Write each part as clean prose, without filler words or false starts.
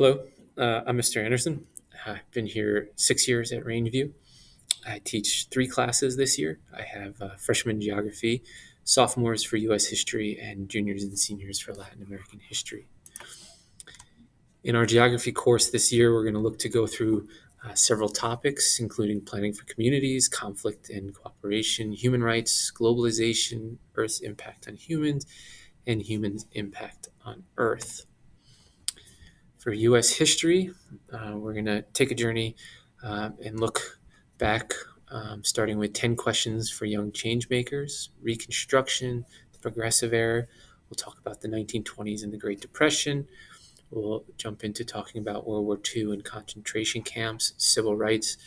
Hello, I'm Mr. Anderson. I've been here 6 years at Rangeview. I teach three classes this year. I have freshman geography, sophomores for U.S. history, and juniors and seniors for Latin American history. In our geography course this year, we're going to look to go through several topics, including planning for communities, conflict and cooperation, human rights, globalization, Earth's impact on humans, and humans' impact on Earth. For U.S. history, we're going to take a journey and look back, starting with 10 questions for young changemakers, Reconstruction, the Progressive Era. We'll talk about the 1920s and the Great Depression. We'll jump into talking about World War II and concentration camps, civil rights,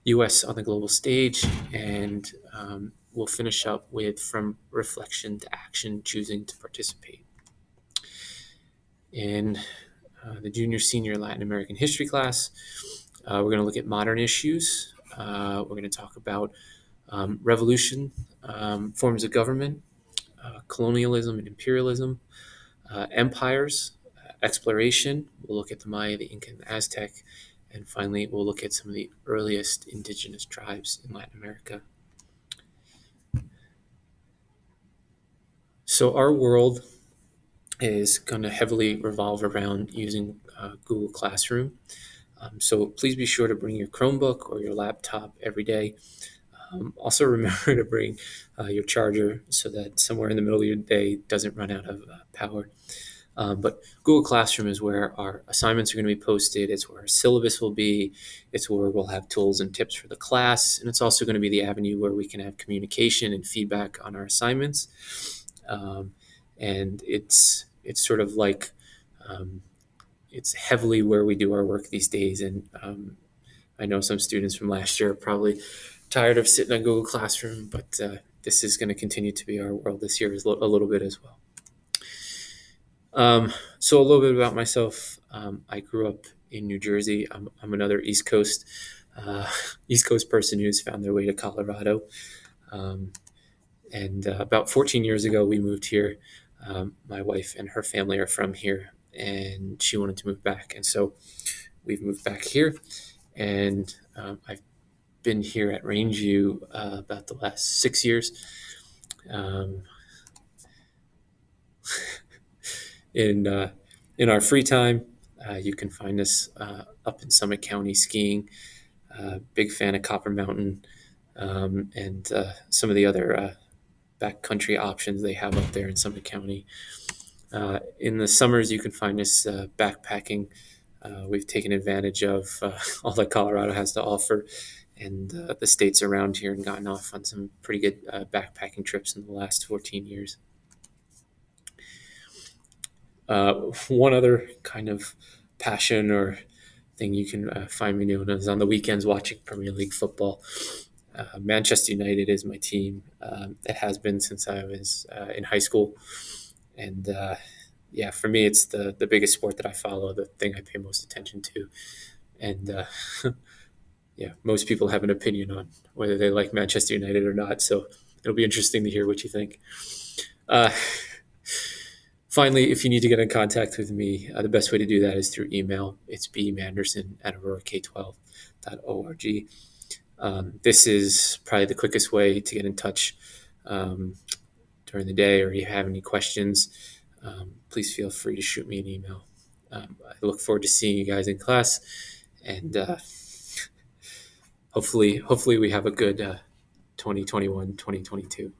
U.S. on the global stage, and we'll finish up with From Reflection to Action, Choosing to Participate. In the junior senior Latin American history class, we're going to look at modern issues. We're going to talk about revolution, forms of government, colonialism and imperialism, empires, exploration. We'll look at the Maya, the Inca, and the Aztec. And finally, we'll look at some of the earliest indigenous tribes in Latin America. So our world is going to heavily revolve around using Google Classroom. So please be sure to bring your Chromebook or your laptop every day. Also remember to bring your charger so that somewhere in the middle of your day doesn't run out of power. But Google Classroom is where our assignments are going to be posted. It's where our syllabus will be. It's where we'll have tools and tips for the class. And it's also going to be the avenue where we can have communication and feedback on our assignments. And it's sort of like it's heavily where we do our work these days. And I know some students from last year are probably tired of sitting on Google Classroom, but this is going to continue to be our world this year a little bit as well. So a little bit about myself. I grew up in New Jersey. I'm another East Coast person who's found their way to Colorado. And about 14 years ago, we moved here. My wife and her family are from here, and she wanted to move back. And so we've moved back here. And I've been here at Rangeview about the last 6 years. In our free time, you can find us up in Summit County skiing. Big fan of Copper Mountain and some of the other backcountry options they have up there in Summit County. In the summers, you can find us backpacking. We've taken advantage of all that Colorado has to offer and the states around here and gotten off on some pretty good backpacking trips in the last 14 years. One other kind of passion or thing you can find me doing is on the weekends watching Premier League football. Manchester United is my team. It has been since I was in high school. And yeah, for me, it's the biggest sport that I follow, the thing I pay most attention to. And yeah, most people have an opinion on whether they like Manchester United or not. So it'll be interesting to hear what you think. Finally, if you need to get in contact with me, the best way to do that is through email. It's bmanderson@aurorak12.org. This is probably the quickest way to get in touch during the day, or you have any questions, please feel free to shoot me an email. I look forward to seeing you guys in class, and hopefully we have a good 2021, 2022.